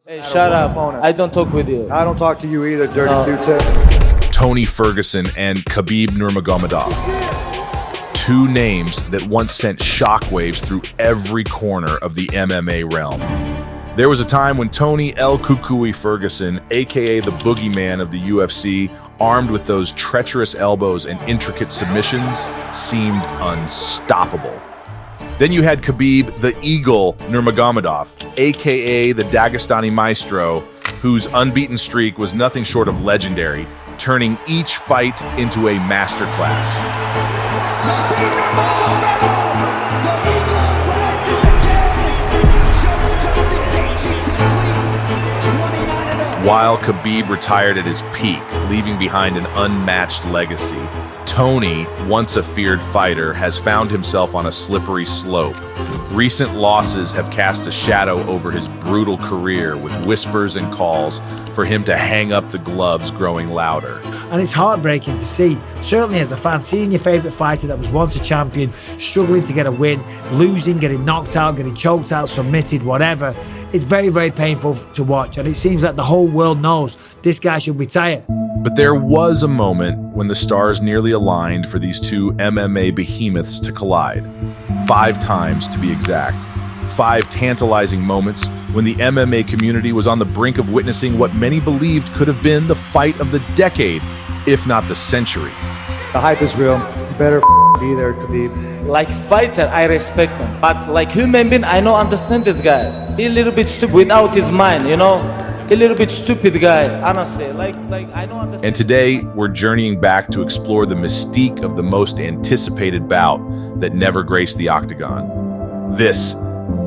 Hey, shut up. I don't talk with you. I don't talk to you either, dirty Q-tip. Tony Ferguson and Khabib Nurmagomedov. Two names that once sent shockwaves through every corner of the MMA realm. There was a time when Tony El Cucuy Ferguson, aka the boogeyman of the UFC, armed with those treacherous elbows and intricate submissions, seemed unstoppable. Then you had Khabib the Eagle Nurmagomedov, aka the Dagestani Maestro, whose unbeaten streak was nothing short of legendary, turning each fight into a masterclass. While Khabib retired at his peak, leaving behind an unmatched legacy, Tony, once a feared fighter, has found himself on a slippery slope. Recent losses have cast a shadow over his brutal career, with whispers and calls for him to hang up the gloves growing louder. And it's heartbreaking to see, certainly as a fan, seeing your favourite fighter that was once a champion struggling to get a win, losing, getting knocked out, getting choked out, submitted, whatever. It's very, very painful to watch, and it seems like the whole world knows this guy should retire. But there was a moment when the stars nearly aligned for these two MMA behemoths to collide. 5 times, to be exact. 5 tantalizing moments when the MMA community was on the brink of witnessing what many believed could have been the fight of the decade, if not the century. The hype is real. You better be there, Khabib. Like fighter, I respect him. But like human being, I don't understand this guy. He a little bit stupid without his mind, you know? A little bit stupid guy, honestly. Like I don't understand. And today, we're journeying back to explore the mystique of the most anticipated bout that never graced the octagon. This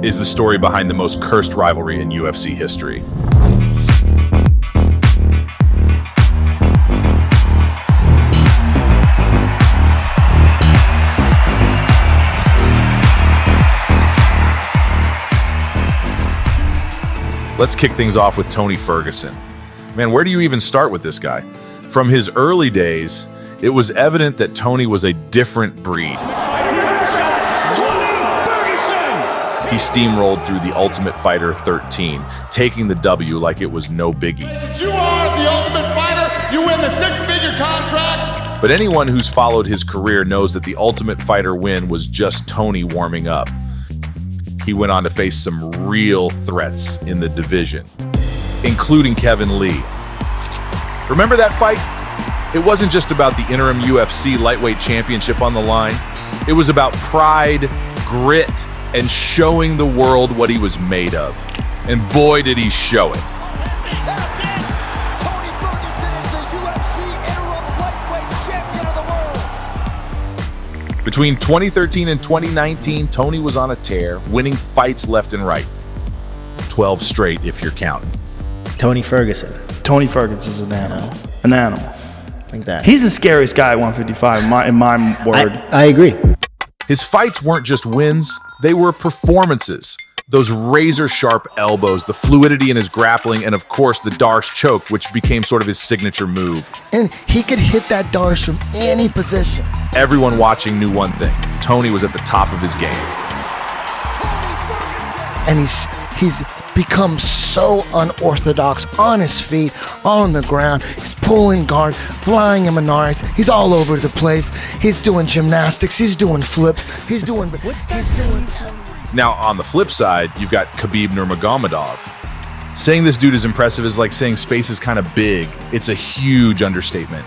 is the story behind the most cursed rivalry in UFC history. Let's kick things off with Tony Ferguson. Man, where do you even start with this guy? From his early days, it was evident that Tony was a different breed. He steamrolled through the Ultimate Fighter 13, taking the W like it was no biggie. Since you are the Ultimate Fighter, you win the 6-figure contract. But anyone who's followed his career knows that the Ultimate Fighter win was just Tony warming up. He went on to face some real threats in the division, including Kevin Lee. Remember that fight? It wasn't just about the interim UFC lightweight championship on the line. It was about pride, grit, and showing the world what he was made of. And boy, did he show it. Tony Ferguson is the UFC interim lightweight champion of the world. Between 2013 and 2019, Tony was on a tear, winning fights left and right. 12 straight if you're counting. Tony Ferguson. Tony Ferguson's an animal. An animal. Like that. He's the scariest guy at 155 in my word. I agree. His fights weren't just wins, they were performances. Those razor-sharp elbows, the fluidity in his grappling, and of course the Darce choke, which became sort of his signature move. And he could hit that Darce from any position. Everyone watching knew one thing: Tony was at the top of his game. And he's become so unorthodox on his feet, on the ground. He's pulling guard, flying Imanars. He's all over the place. He's doing gymnastics. He's doing flips. He's doing. Now, on the flip side, you've got Khabib Nurmagomedov. Saying this dude is impressive is like saying space is kind of big. It's a huge understatement.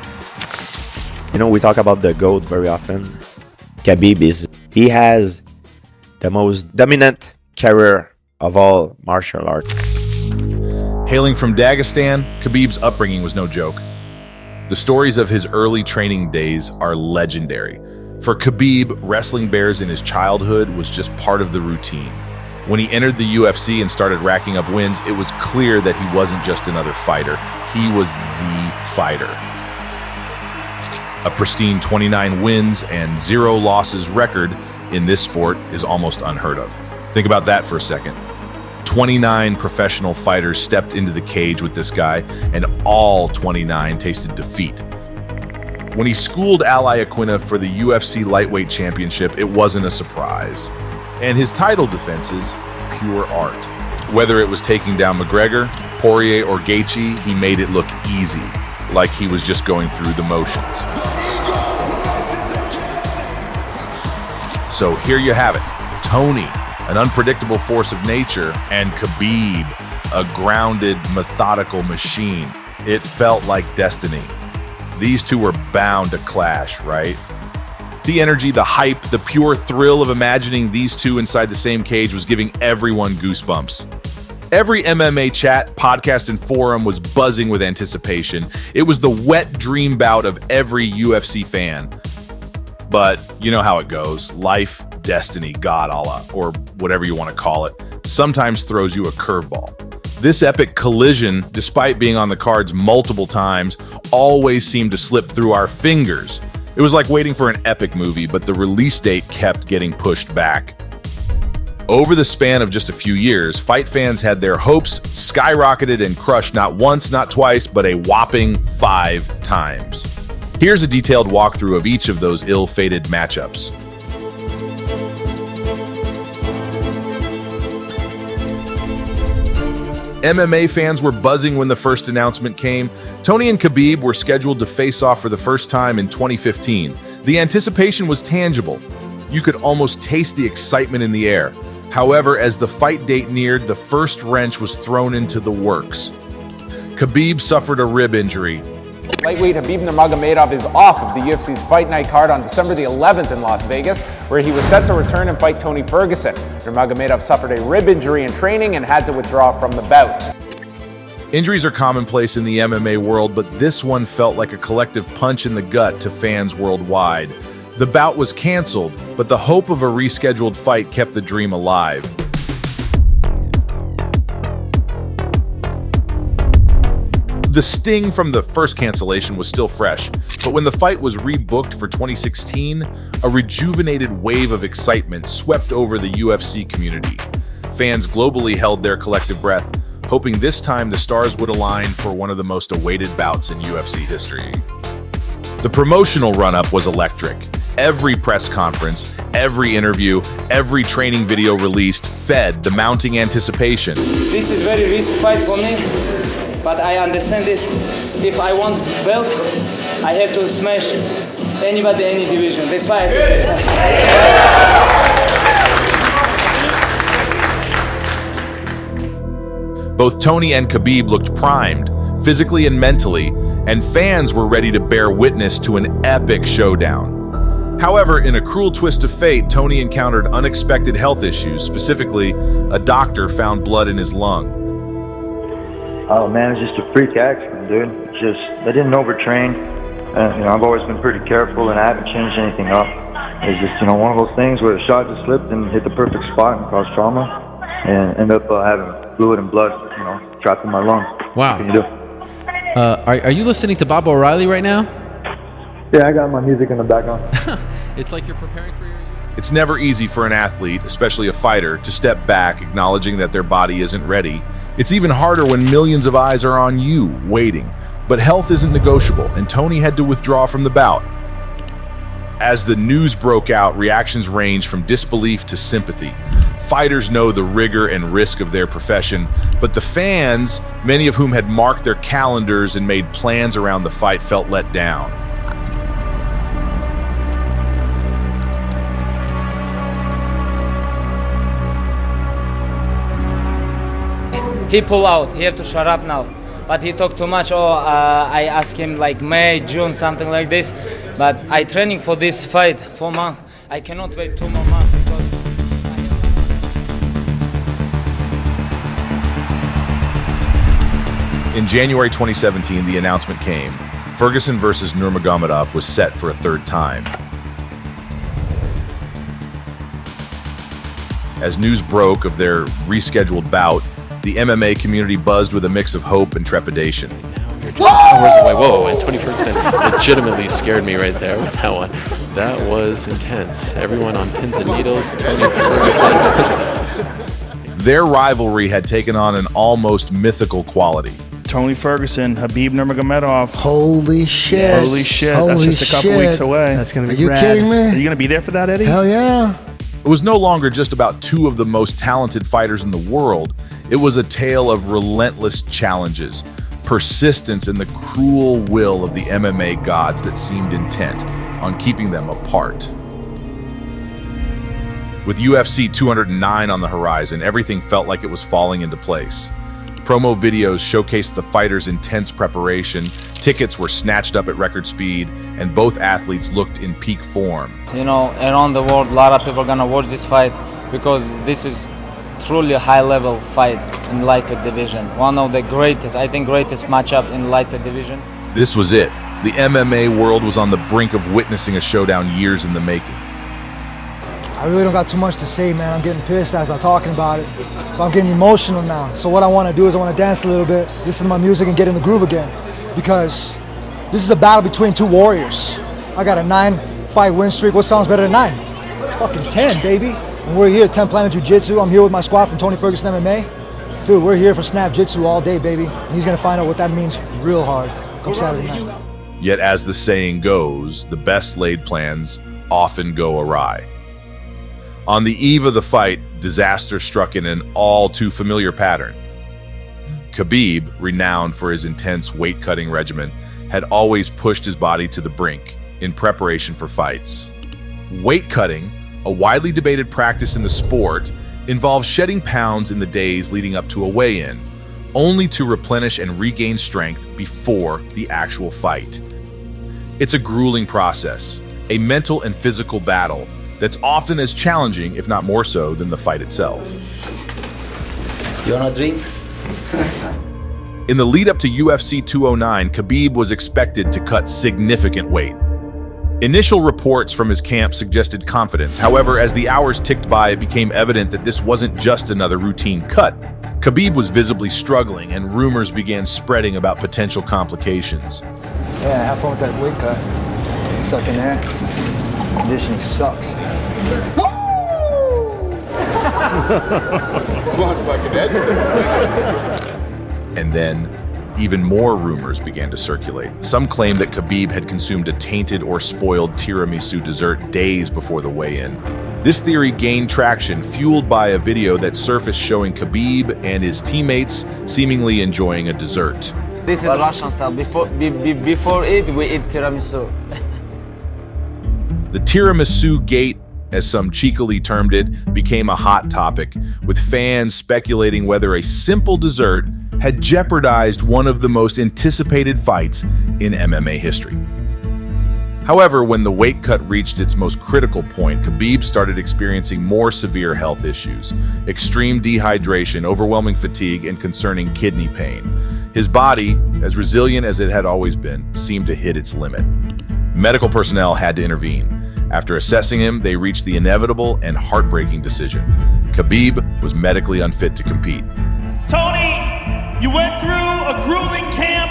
You know, we talk about the GOAT very often. Khabib he has the most dominant career of all martial arts. Hailing from Dagestan, Khabib's upbringing was no joke. The stories of his early training days are legendary. For Khabib, wrestling bears in his childhood was just part of the routine. When he entered the UFC and started racking up wins, it was clear that he wasn't just another fighter. He was the fighter. A pristine 29 wins and 0 losses record in this sport is almost unheard of. Think about that for a second. 29 professional fighters stepped into the cage with this guy, and all 29 tasted defeat. When he schooled Ally Aquina for the UFC Lightweight Championship, it wasn't a surprise. And his title defenses, pure art. Whether it was taking down McGregor, Poirier, or Gaethje, he made it look easy, like he was just going through the motions. So here you have it. Tony, an unpredictable force of nature, and Khabib, a grounded, methodical machine. It felt like destiny. These two were bound to clash, right? The energy, the hype, the pure thrill of imagining these two inside the same cage was giving everyone goosebumps. Every MMA chat, podcast, and forum was buzzing with anticipation. It was the wet dream bout of every UFC fan. But you know how it goes. Life, destiny, God, Allah, or whatever you want to call it, sometimes throws you a curveball. This epic collision, despite being on the cards multiple times, always seemed to slip through our fingers. It was like waiting for an epic movie, but the release date kept getting pushed back. Over the span of just a few years, fight fans had their hopes skyrocketed and crushed not once, not twice, but a whopping 5 times. Here's a detailed walkthrough of each of those ill-fated matchups. MMA fans were buzzing when the first announcement came. Tony and Khabib were scheduled to face off for the first time in 2015. The anticipation was tangible. You could almost taste the excitement in the air. However, as the fight date neared, the first wrench was thrown into the works. Khabib suffered a rib injury. Lightweight Khabib Nurmagomedov is off of the UFC's Fight Night card on December the 11th in Las Vegas, where he was set to return and fight Tony Ferguson. Nurmagomedov suffered a rib injury in training and had to withdraw from the bout. Injuries are commonplace in the MMA world, but this one felt like a collective punch in the gut to fans worldwide. The bout was canceled, but the hope of a rescheduled fight kept the dream alive. The sting from the first cancellation was still fresh, but when the fight was rebooked for 2016, a rejuvenated wave of excitement swept over the UFC community. Fans globally held their collective breath, hoping this time the stars would align for one of the most awaited bouts in UFC history. The promotional run-up was electric. Every press conference, every interview, every training video released fed the mounting anticipation. This is very risky fight for me, but I understand this. If I want belt, I have to smash anybody, any division. That's why I do this fight. Both Tony and Khabib looked primed, physically and mentally, and fans were ready to bear witness to an epic showdown. However, in a cruel twist of fate, Tony encountered unexpected health issues. Specifically, a doctor found blood in his lung. Oh man, it's just a freak accident, dude. It's just, they didn't overtrain. I've always been pretty careful and I haven't changed anything up. It's just, one of those things where the shot just slipped and hit the perfect spot and caused trauma and ended up having fluid and blood, trapped in my lung. Wow. What can you do? Are you listening to Bob O'Reilly right now? Yeah, I got my music in the background. It's like you're preparing for your... It's never easy for an athlete, especially a fighter, to step back, acknowledging that their body isn't ready. It's even harder when millions of eyes are on you, waiting. But health isn't negotiable, and Tony had to withdraw from the bout. As the news broke out, reactions ranged from disbelief to sympathy. Fighters know the rigor and risk of their profession, but the fans, many of whom had marked their calendars and made plans around the fight, felt let down. He pulled out. He have to shut up now. But he talked too much. I asked him like May, June, something like this. But I training for this fight 4 months. I cannot wait 2 more months because. In January 2017, the announcement came. Ferguson versus Nurmagomedov was set for a third time. As news broke of their rescheduled bout, the MMA community buzzed with a mix of hope and trepidation. You're just hours away. Whoa, and Tony Ferguson legitimately scared me right there with that one. That was intense. Everyone on pins and needles. Tony Ferguson. Their rivalry had taken on an almost mythical quality. Tony Ferguson, Khabib Nurmagomedov. Holy shit. Holy shit. That's just a couple weeks away. That's going to Are be you rad. kidding me? Are you going to be there for that, Eddie? Hell yeah. It was no longer just about two of the most talented fighters in the world. It was a tale of relentless challenges, persistence, and the cruel will of the MMA gods that seemed intent on keeping them apart. With UFC 209 on the horizon, everything felt like it was falling into place. Promo videos showcased the fighters' intense preparation, tickets were snatched up at record speed, and both athletes looked in peak form. You know, around the world, a lot of people are gonna watch this fight because this is truly a high-level fight in lightweight division. One of the greatest, I think, greatest matchup in lightweight division. This was it. The MMA world was on the brink of witnessing a showdown years in the making. I really don't got too much to say, man. I'm getting pissed as I'm talking about it. But I'm getting emotional now. So what I want to do is I want to dance a little bit, listen to my music, and get in the groove again. Because this is a battle between two warriors. I got a 9-fight win streak. What sounds better than 9? Fucking 10, baby. And we're here at 10 Planet Jiu-Jitsu. I'm here with my squad from Tony Ferguson MMA. Dude, we're here for Snap Jitsu all day, baby. And he's going to find out what that means real hard come Saturday night. Yet as the saying goes, the best laid plans often go awry. On the eve of the fight, disaster struck in an all too familiar pattern. Khabib, renowned for his intense weight-cutting regimen, had always pushed his body to the brink in preparation for fights. Weight cutting, a widely debated practice in the sport, involves shedding pounds in the days leading up to a weigh-in, only to replenish and regain strength before the actual fight. It's a grueling process, a mental and physical battle that's often as challenging, if not more so, than the fight itself. You wanna drink? In the lead up to UFC 209, Khabib was expected to cut significant weight. Initial reports from his camp suggested confidence. However, as the hours ticked by, it became evident that this wasn't just another routine cut. Khabib was visibly struggling, and rumors began spreading about potential complications. Yeah, have fun with that weight cut. Suck in there. Conditioning sucks. And then, even more rumors began to circulate. Some claimed that Khabib had consumed a tainted or spoiled tiramisu dessert days before the weigh-in. This theory gained traction, fueled by a video that surfaced showing Khabib and his teammates seemingly enjoying a dessert. This is Russian style. Before it, we eat tiramisu. The tiramisu gate, as some cheekily termed it, became a hot topic, with fans speculating whether a simple dessert had jeopardized one of the most anticipated fights in MMA history. However, when the weight cut reached its most critical point, Khabib started experiencing more severe health issues: extreme dehydration, overwhelming fatigue, and concerning kidney pain. His body, as resilient as it had always been, seemed to hit its limit. Medical personnel had to intervene. After assessing him, they reached the inevitable and heartbreaking decision: Khabib was medically unfit to compete. Tony, you went through a grueling camp.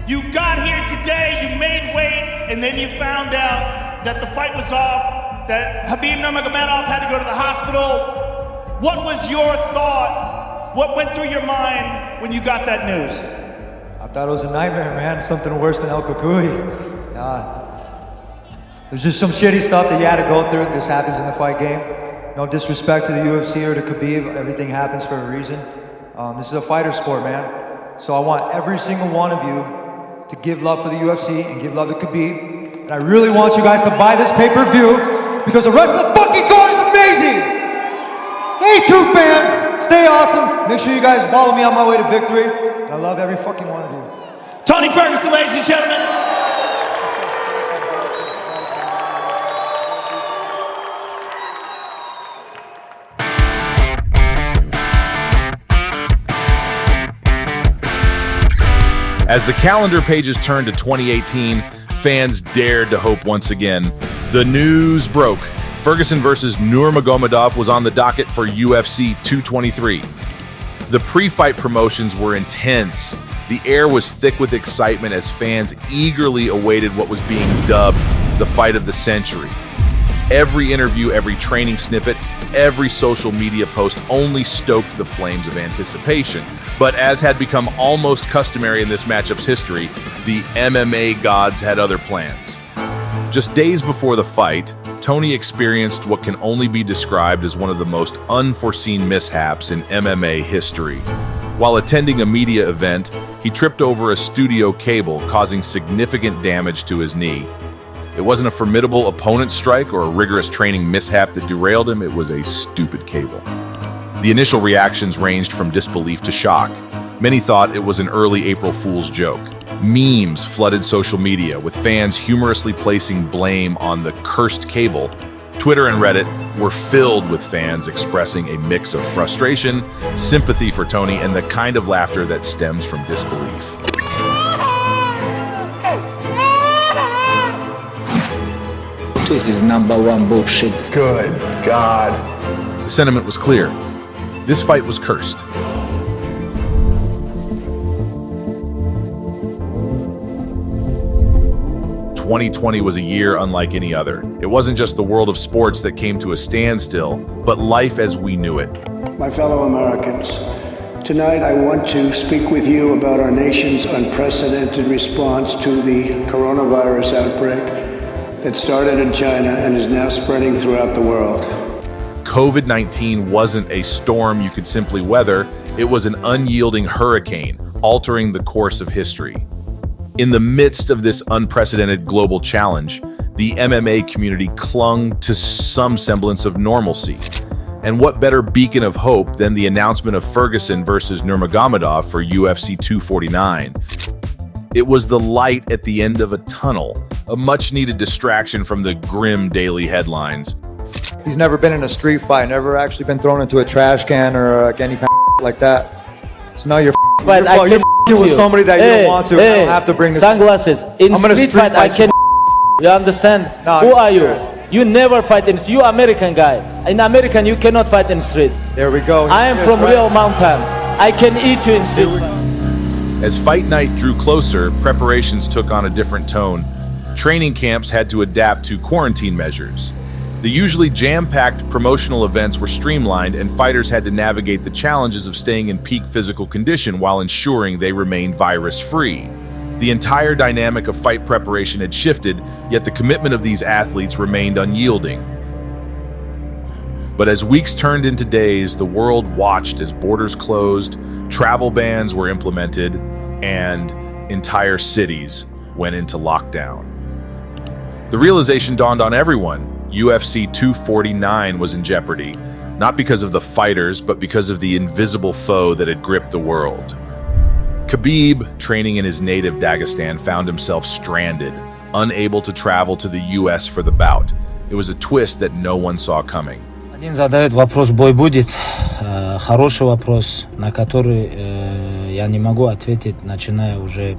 You got here today, you made weight, and then you found out that the fight was off, that Khabib Nurmagomedov had to go to the hospital. What was your thought? What went through your mind when you got that news? I thought it was a nightmare, man. Something worse than El Cucuy. There's just some shitty stuff that you had to go through. This happens in the fight game. No disrespect to the UFC or to Khabib. Everything happens for a reason. This is a fighter sport, man. So I want every single one of you to give love for the UFC and give love to Khabib. And I really want you guys to buy this pay-per-view because the rest of the fucking card is amazing! Stay true, fans! Stay awesome! Make sure you guys follow me on my way to victory. And I love every fucking one of you. Tony Ferguson, ladies and gentlemen. As the calendar pages turned to 2018, fans dared to hope once again. The news broke. Ferguson versus Nurmagomedov was on the docket for UFC 223. The pre-fight promotions were intense. The air was thick with excitement as fans eagerly awaited what was being dubbed the fight of the century. Every interview, every training snippet, every social media post only stoked the flames of anticipation. But as had become almost customary in this matchup's history, the MMA gods had other plans. Just days before the fight, Tony experienced what can only be described as one of the most unforeseen mishaps in MMA history. While attending a media event, he tripped over a studio cable, causing significant damage to his knee. It wasn't a formidable opponent strike or a rigorous training mishap that derailed him, it was a stupid cable. The initial reactions ranged from disbelief to shock. Many thought it was an early April Fool's joke. Memes flooded social media, with fans humorously placing blame on the cursed cable. Twitter and Reddit were filled with fans expressing a mix of frustration, sympathy for Tony, and the kind of laughter that stems from disbelief. This is #1 bullshit. Good God. The sentiment was clear. This fight was cursed. "2020 was a year unlike any other. It wasn't just the world of sports that came to a standstill, but life as we knew it." My fellow Americans, tonight I want to speak with you about our nation's unprecedented response to the coronavirus outbreak that started in China and is now spreading throughout the world. COVID-19 wasn't a storm you could simply weather, it was an unyielding hurricane, altering the course of history. In the midst of this unprecedented global challenge, the MMA community clung to some semblance of normalcy. And what better beacon of hope than the announcement of Ferguson versus Nurmagomedov for UFC 249? It was the light at the end of a tunnel, a much-needed distraction from the grim daily headlines. He's never been in a street fight, never actually been thrown into a trash can or any kind of like that. So now you're with somebody that you don't want to. I don't have to bring this. Sunglasses. In street fight, I can. You understand? No, who are you? You never fight in. You American guy. In American, you cannot fight in street. There we go. I am from real mountain. I can eat you in street fight. As fight night drew closer, preparations took on a different tone. Training camps had to adapt to quarantine measures. The usually jam-packed promotional events were streamlined, and fighters had to navigate the challenges of staying in peak physical condition while ensuring they remained virus-free. The entire dynamic of fight preparation had shifted, yet the commitment of these athletes remained unyielding. But as weeks turned into days, the world watched as borders closed, travel bans were implemented, and entire cities went into lockdown. The realization dawned on everyone. UFC 249 was in jeopardy, not because of the fighters, but because of the invisible foe that had gripped the world. Khabib, training in his native Dagestan, found himself stranded, unable to travel to the US for the bout. It was a twist that no one saw coming. Один задает вопрос, бой будет. Хороший вопрос, на который я не могу ответить, начиная уже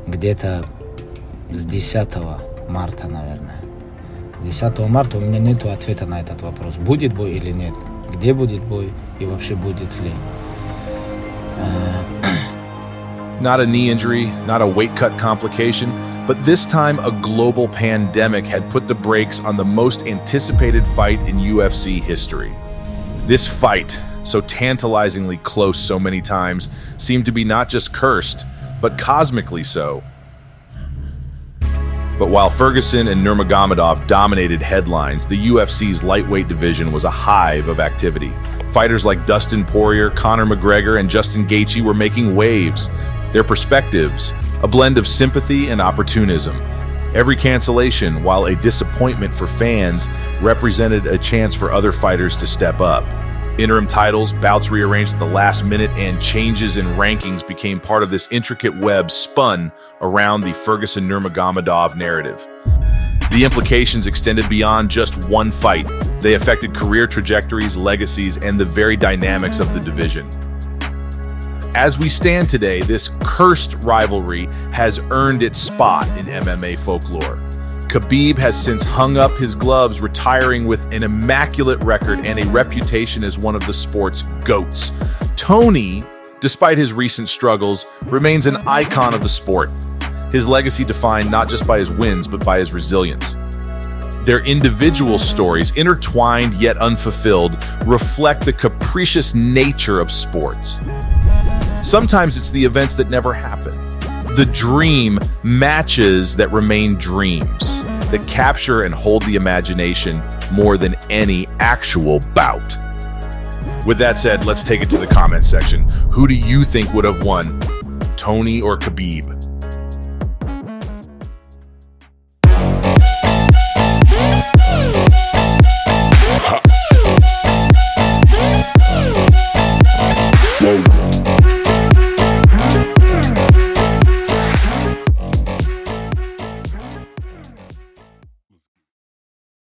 где-то с 10 марта, наверное. 10 марта у меня нет ответа на этот вопрос. Будет бой или нет? Где будет бой и вообще будет ли? Not a knee injury, not a weight cut complication, but this time a global pandemic had put the brakes on the most anticipated fight in UFC history. This fight, so tantalizingly close so many times, seemed to be not just cursed, but cosmically so. But while Ferguson and Nurmagomedov dominated headlines, the UFC's lightweight division was a hive of activity. Fighters like Dustin Poirier, Conor McGregor, and Justin Gaethje were making waves. Their perspectives, a blend of sympathy and opportunism. Every cancellation, while a disappointment for fans, represented a chance for other fighters to step up. Interim titles, bouts rearranged at the last minute, and changes in rankings became part of this intricate web spun around the Ferguson-Nurmagomedov narrative. The implications extended beyond just one fight. They affected career trajectories, legacies, and the very dynamics of the division. As we stand today, this cursed rivalry has earned its spot in MMA folklore. Khabib has since hung up his gloves, retiring with an immaculate record and a reputation as one of the sport's GOATs. Tony, despite his recent struggles, remains an icon of the sport. His legacy defined not just by his wins, but by his resilience. Their individual stories, intertwined yet unfulfilled, reflect the capricious nature of sports. Sometimes it's the events that never happen, the dream matches that remain dreams. that capture and hold the imagination more than any actual bout. With that said, let's take it to the comments section. Who do you think would have won, Tony or Khabib?